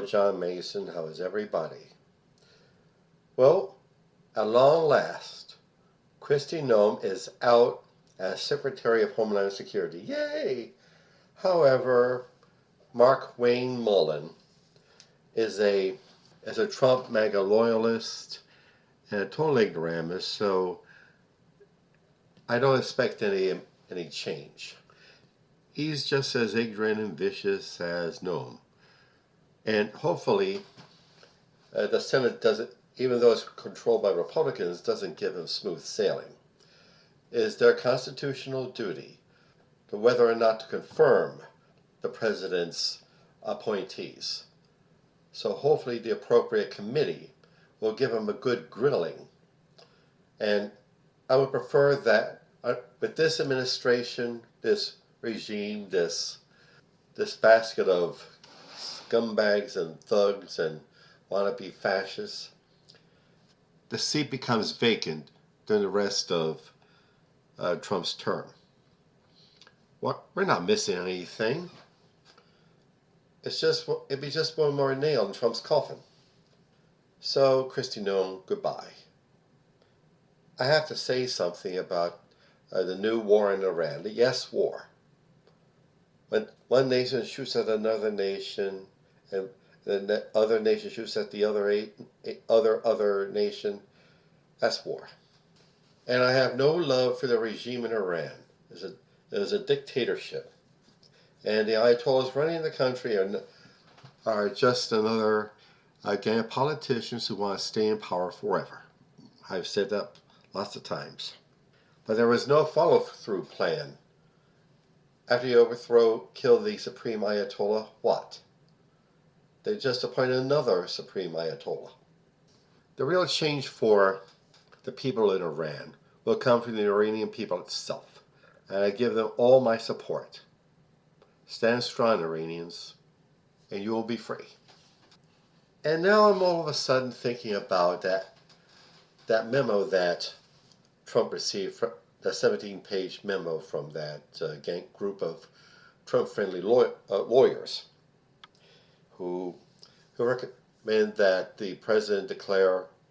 John Mason. How is everybody? Well, at long last, Kristi Noem is out as Secretary of Homeland Security. Yay! However, Mark Wayne Mullen is a Trump MAGA loyalist and a total ignoramus, so I don't expect any change. He's just as ignorant and vicious as Noem. And hopefully, the Senate doesn't, even though it's controlled by Republicans, doesn't give him smooth sailing. It is their constitutional duty to whether or not to confirm the president's appointees. So hopefully the appropriate committee will give him a good grilling. And I would prefer that with this administration, this regime, this basket of scumbags and thugs and wannabe fascists, the seat becomes vacant during the rest of Trump's term. We're not missing anything. It'd be just one more nail in Trump's coffin. So, Kristi Noem, goodbye. I have to say something about the new war in Iran. The yes war. When one nation shoots at another nation, and the other nation shoots at the other nation, that's war. And I have no love for the regime in Iran. It is a dictatorship. And the Ayatollahs running the country are just another gang of politicians who want to stay in power forever. I've said that lots of times. But there was no follow-through plan. After you kill the Supreme Ayatollah, what? They just appointed another Supreme Ayatollah. The real change for the people in Iran will come from the Iranian people itself. And I give them all my support. Stand strong, Iranians, and you will be free. And now I'm all of a sudden thinking about that memo that Trump received, the 17-page memo from that group of Trump-friendly lawyers who recommend that the president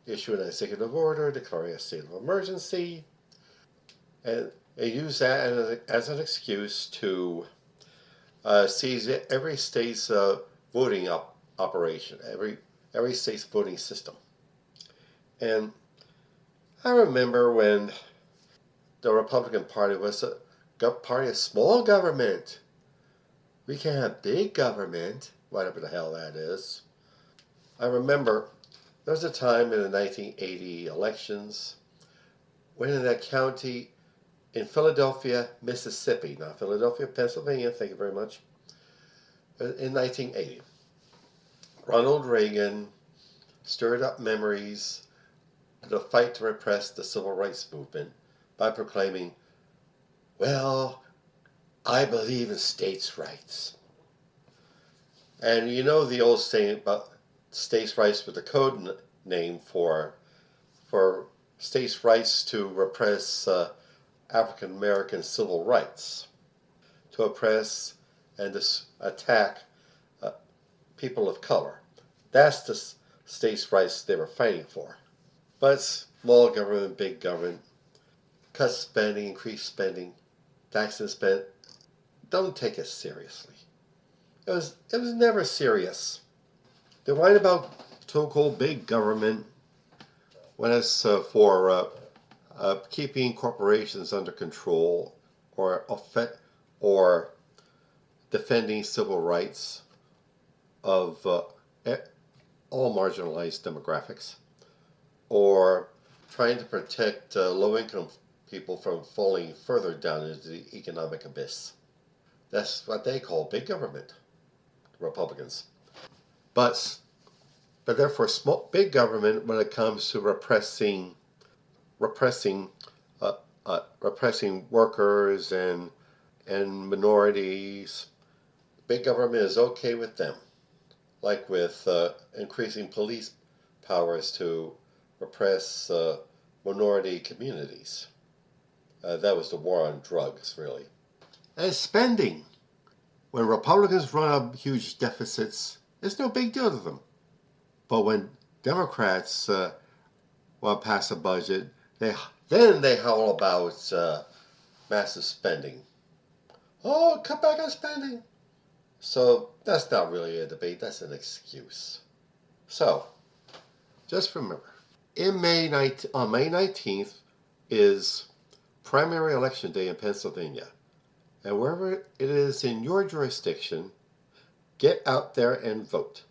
issue an executive order declaring a state of emergency, and use that as an excuse to seize every state's voting operation, every state's voting system. And I remember when the Republican Party was a party of small government. We can't have big government, whatever the hell that is. I remember there was a time in the 1980 elections when in that county in Philadelphia, Mississippi, not Philadelphia, Pennsylvania, thank you very much, in 1980, Ronald Reagan stirred up memories of the fight to repress the civil rights movement by proclaiming, well, I believe in states' rights. And you know the old saying about states' rights with the code name for states' rights to repress African American civil rights, to oppress and attack people of color. That's the states' rights they were fighting for. But small government, big government, cut spending, increase spending, tax and spend. Don't take it seriously. It was never serious. They whine about so-called big government when it's for keeping corporations under control or defending civil rights of all marginalized demographics, or trying to protect low-income people from falling further down into the economic abyss. That's what they call big government, the Republicans. But therefore, big government when it comes to repressing workers and minorities, big government is okay with them. Like with increasing police powers to repress minority communities. That was the war on drugs, really. And spending. When Republicans run up huge deficits, It's no big deal to them. But when Democrats want to pass a budget, then they howl about massive spending. Oh, cut back on spending. So that's not really a debate. That's an excuse. So, just remember, on May 19th is primary election day in Pennsylvania. And wherever it is in your jurisdiction, get out there and vote.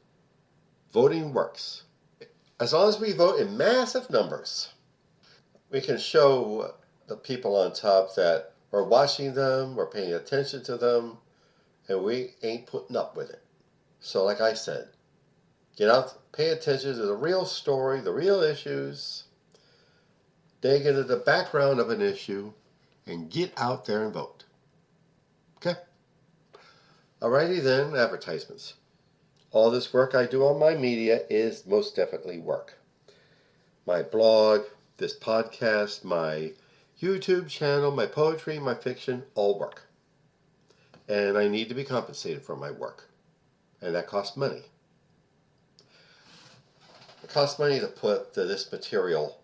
Voting works. As long as we vote in massive numbers, we can show the people on top that we're watching them, we're paying attention to them, and we ain't putting up with it. So like I said, get out, pay attention to the real story, the real issues, dig into the background of an issue, and get out there and vote. Okay? Alrighty then, advertisements. All this work I do on my media is most definitely work. My blog, this podcast, my YouTube channel, my poetry, my fiction, all work. And I need to be compensated for my work. And that costs money. It costs money to put this material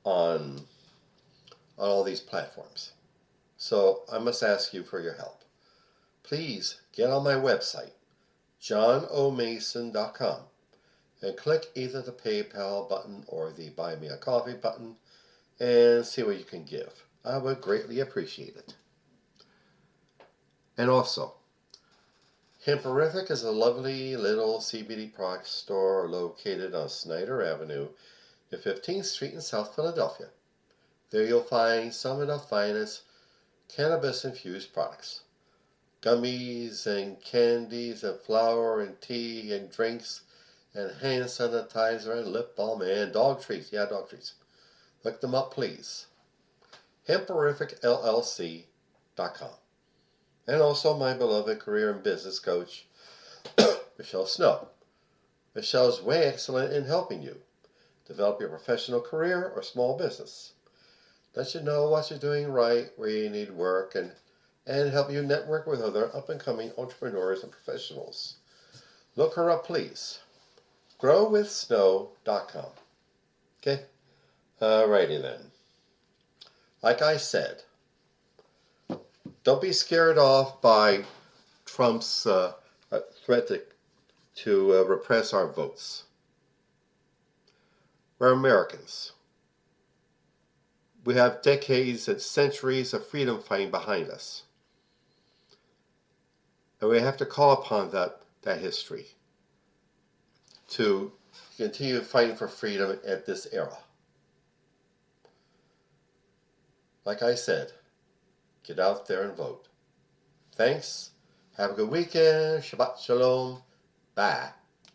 on all these platforms. So I must ask you for your help. Please get on my website, johnomason.com, and click either the PayPal button or the Buy Me a Coffee button and see what you can give. I would greatly appreciate it. And also, Hemperific is a lovely little CBD product store located on Snyder Avenue at 15th Street in South Philadelphia. There you'll find some of the finest cannabis-infused products. Gummies and candies and flour and tea and drinks and hand sanitizer and lip balm and dog treats. Yeah, dog treats. Look them up, please. HemperificLLC.com. And also my beloved career and business coach, Michelle Snow. Michelle's way excellent in helping you develop your professional career or small business. Let you know what you're doing right, where you need work, and help you network with other up-and-coming entrepreneurs and professionals. Look her up, please. growwithsnow.com. Okay? Alrighty then. Like I said, don't be scared off by Trump's threat to repress our votes. We're Americans. We have decades and centuries of freedom fighting behind us. And we have to call upon that history to continue fighting for freedom at this era. Like I said, get out there and vote. Thanks. Have a good weekend. Shabbat Shalom. Bye.